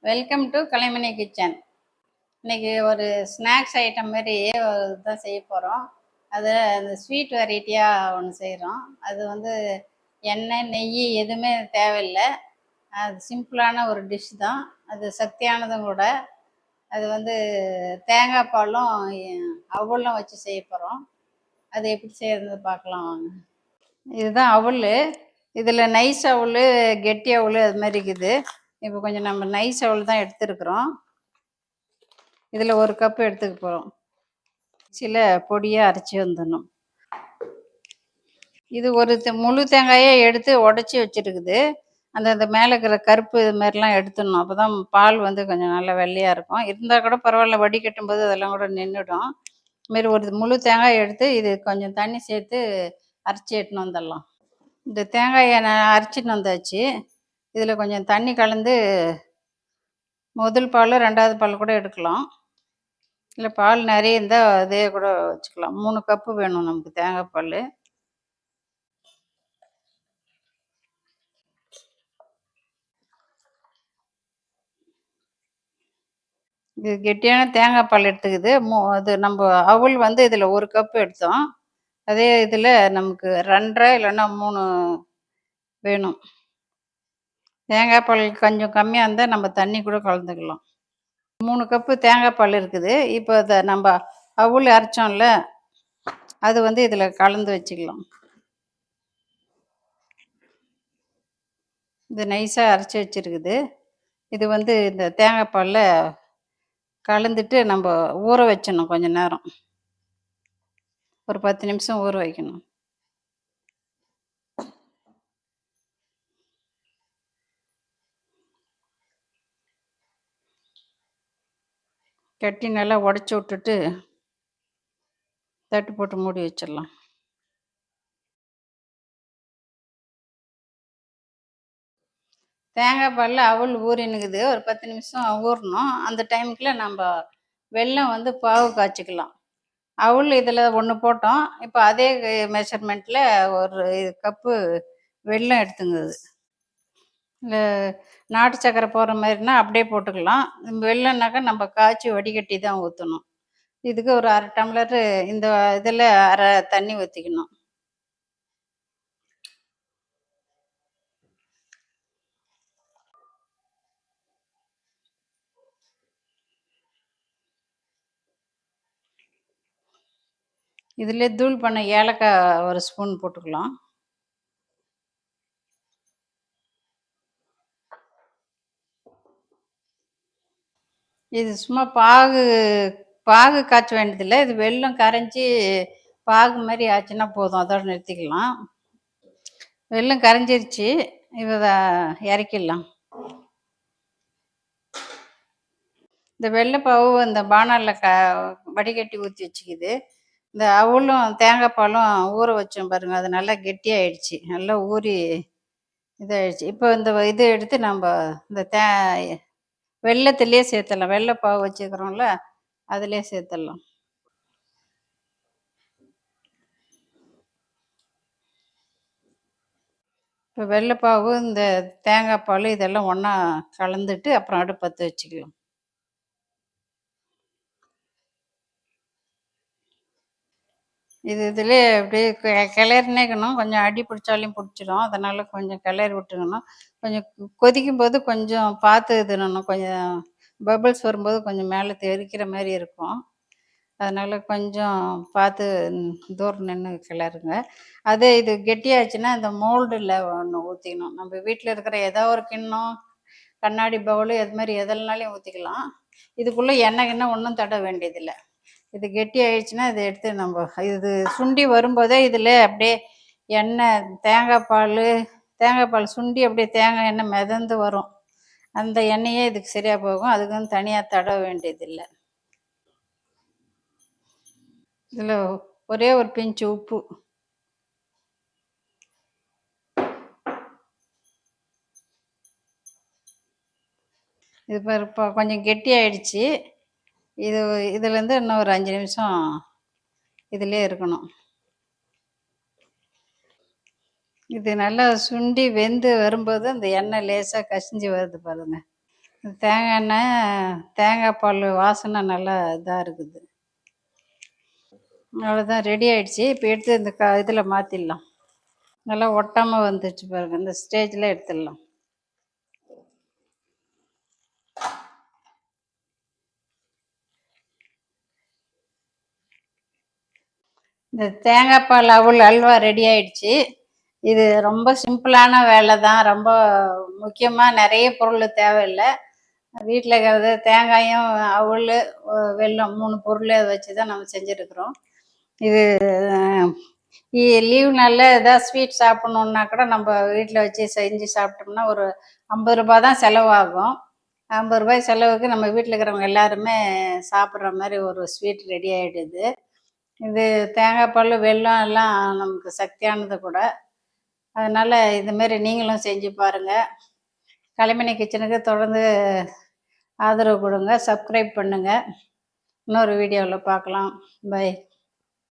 Welcome to Kalaimani kitchen. இன்னைக்கு ஒரு snacks item மாதிரி தான் செய்ய போகிறோம். அது அந்த ஸ்வீட் வெரைட்டியாக ஒன்று செய்கிறோம். அது வந்து எண்ணெய் நெய் எதுவுமே தேவையில்லை. அது சிம்பிளான ஒரு டிஷ் தான். அது சக்தியானதும் கூட. அது வந்து தேங்காய் பாலும் அவலும் வச்சு செய்ய போகிறோம். அது எப்படி செய்யறது பார்க்கலாம் வாங்க. இதுதான் அவல். இதில் நைஸ் அவல், கெட்டி அவல் அது மாதிரி இருக்குது. இப்போ கொஞ்சம் நம்ம நைஸ் அவல் தான் எடுத்துருக்குறோம். இதில் ஒரு கப்பு எடுத்துக்க போகிறோம். சில பொடியாக அரைச்சி வந்துடணும். இது ஒரு முழு தேங்காயை எடுத்து உடச்சி வச்சுருக்குது. அந்த மேலே இருக்கிற கருப்பு இது மாதிரிலாம் எடுத்துடணும். அப்போ தான் பால் வந்து கொஞ்சம் நல்லா வெள்ளையாக இருக்கும். இருந்தால் கூட பரவாயில்ல, வடிகட்டும் போது அதெல்லாம் கூட நின்றுடும். இதுமாரி ஒரு முழு தேங்காயை எடுத்து இது கொஞ்சம் தண்ணி சேர்த்து அரைச்சி எடுத்துன்னு வந்துடலாம். இந்த தேங்காயை நான் அரைச்சிட்டு வந்தாச்சு. இதில் கொஞ்சம் தண்ணி கலந்து முதல் பால் ரெண்டாவது பால் கூட எடுக்கலாம். இல்லை பால் நிறைய இருந்தால் அதே கூட வச்சுக்கலாம். 3 கப்பு வேணும் நமக்கு தேங்காய் பால். இது கெட்டியான தேங்காய் பால் எடுத்துக்குது. அது நம்ம அவல் வந்து இதில் 1 கப்பு எடுத்தோம். அதே இதில் நமக்கு 2 1/2 இல்லைன்னா 3 வேணும். தேங்காய் பால் கொஞ்சம் கம்மியாக இருந்தால் நம்ம தண்ணி கூட கலந்துக்கலாம். 3 கப்பு தேங்காய் பால் இருக்குது. இப்போ அதை நம்ம அவல் அரைச்சோம்ல, அது வந்து இதில் கலந்து வச்சுக்கலாம். இது நைஸாக அரைச்சி வச்சுருக்குது. இது வந்து இந்த தேங்காய் பாலில் கலந்துட்டு நம்ம ஊற வச்சிடணும் கொஞ்சம் நேரம். ஒரு 10 நிமிஷம் ஊற வைக்கணும். கட்டி நல்லா உடச்சி விட்டுட்டு தட்டு போட்டு மூடி வச்சிடலாம். தேங்காய் பாலில் அவல் ஊறினுக்குது. ஒரு 10 நிமிஷம் ஊறணும். அந்த டைமுக்குள்ள நம்ம வெல்லம் வந்து பாகு காய்ச்சிக்கலாம். அவல் இதில் 1 போட்டோம். இப்போ அதே மெஷர்மெண்ட்டில் ஒரு கப்பு வெல்லம் எடுத்துங்குது. இல்லை நாட்டு சர்க்கரை போடுற மாதிரினா அப்படியே போட்டுக்கலாம். வெல்லம்னாக்கா நம்ம காய்ச்சி வடிகட்டி தான் ஊற்றணும். இதுக்கு ஒரு 1/2 டம்ளர் இந்த இதில் 1/2 தண்ணி ஊற்றிக்கணும். இதில் தூள் பண்ண ஏலக்காய் 1 ஸ்பூன் போட்டுக்கலாம். இது சும்மா பாகு பாகு காய்ச்ச வேண்டியதில்லை. இது வெல்லம் கரைஞ்சி பாகு மாதிரி ஆச்சுன்னா போதும். அதோட நிறுத்திக்கலாம். வெல்லம் கரைஞ்சிருச்சு. இதை இறக்கிடலாம். இந்த வெள்ளைப்பாவு இந்த பானாலில் வடிகட்டி ஊற்றி வச்சுக்கிது. இந்த அவலும் தேங்காய் பாலும் ஊற வச்சோம் பாருங்கள், அது நல்லா கெட்டியாயிடுச்சு. நல்லா ஊறி இதாகிடுச்சு. இப்போ இந்த இது எடுத்து நம்ம இந்த வெள்ளத்துலேயே சேர்த்துடலாம். வெள்ளைப்பாவு வச்சுக்கிறோம்ல, அதிலே சேர்த்துடலாம். இப்போ வெள்ளைப்பாவு இந்த தேங்காய் பால் இதெல்லாம் ஒன்றா கலந்துட்டு அப்புறம் அடுப்பு பற்ற வச்சுக்கலாம். இதிலே அப்படியே கிளறினேக்கணும். கொஞ்சம் அடி பிடிச்சாலையும் பிடிச்சிடும். அதனால் கொஞ்சம் கிளறி விட்டுக்கணும். கொஞ்சம் கொதிக்கும் போது கொஞ்சம் பார்த்து இதுனணும். கொஞ்சம் பபிள்ஸ் வரும்போது கொஞ்சம் மேலே தெரிக்கிற மாதிரி இருக்கும். அதனால் கொஞ்சம் பார்த்து தூரம் நின்று கிளறுங்க. அதே இது கெட்டியாச்சுன்னா இந்த மோல்டில் ஒன்று ஊற்றிக்கணும். நம்ம வீட்டில் இருக்கிற ஏதோ ஒரு கிண்ணம், கண்ணாடி பவுலு அது மாதிரி எதனாலையும் ஊற்றிக்கலாம். இதுக்குள்ளே எண்ணெய் கிண்ணம் ஒன்றும் தட வேண்டியதில்லை. இது கெட்டி ஆயிடுச்சுன்னா இதை எடுத்து நம்ம இது சுண்டி வரும்போதே இதில் அப்படியே எண்ணெய் தேங்காய் பால் சுண்டி அப்படியே தேங்காய் எண்ணெய் மிதந்து வரும். அந்த எண்ணெயே இதுக்கு சரியாக போகும். அதுக்கு வந்து தனியாக தடவ வேண்டியதில்லை. இதில் ஒரே ஒரு பிஞ்சு உப்பு. இது இப்போ கொஞ்சம் கெட்டி ஆயிடுச்சு. இதுலேருந்து இன்னும் ஒரு 5 நிமிஷம் இதிலே இருக்கணும். இது நல்லா சுண்டி வெந்து வரும்போது அந்த எண்ணெய் லேசாக கசிஞ்சு வருது பாருங்க. தேங்காய் எண்ணெய், தேங்காய் பால் வாசனை நல்லா இதாக இருக்குது. அவ்வளோதான், ரெடி ஆயிடுச்சு. இப்போ எடுத்து இந்த இதில் மாற்றிடலாம். நல்லா ஒட்டாமல் வந்துச்சு பாருங்க, இந்த ஸ்டேஜில் எடுத்துடலாம். இந்த தேங்காய் பால் அல்வா ரெடி ஆயிடுச்சு. இது ரொம்ப சிம்பிளான வேலை தான். ரொம்ப முக்கியமாக நிறைய பொருள் தேவையில்லை. வீட்டில் இருக்கிறது தேங்காயும் அவல் வெல்லம் 3 பொருள் வச்சு தான் நம்ம செஞ்சுருக்குறோம். இது லீவ் நாளில் ஏதாவது ஸ்வீட் சாப்பிட்ணுன்னா கூட நம்ம வீட்டில் வச்சு செஞ்சு சாப்பிட்டோம்னா ஒரு 50 ரூபா தான் செலவாகும். 50 ரூபாய் செலவுக்கு நம்ம வீட்டில் இருக்கிறவங்க எல்லாருமே சாப்பிட்ற மாதிரி ஒரு ஸ்வீட் ரெடி ஆகிடுது. இது தேங்காய் பால் வெல்லம் எல்லாம் நமக்கு சக்தியானது கூட. அதனால் இதுமாரி நீங்களும் செஞ்சு பாருங்கள். கலைமணி கிச்சனுக்கு தொடர்ந்து ஆதரவு கொடுங்க, சப்ஸ்கிரைப் பண்ணுங்கள். இன்னொரு வீடியோவில் பார்க்கலாம். பை.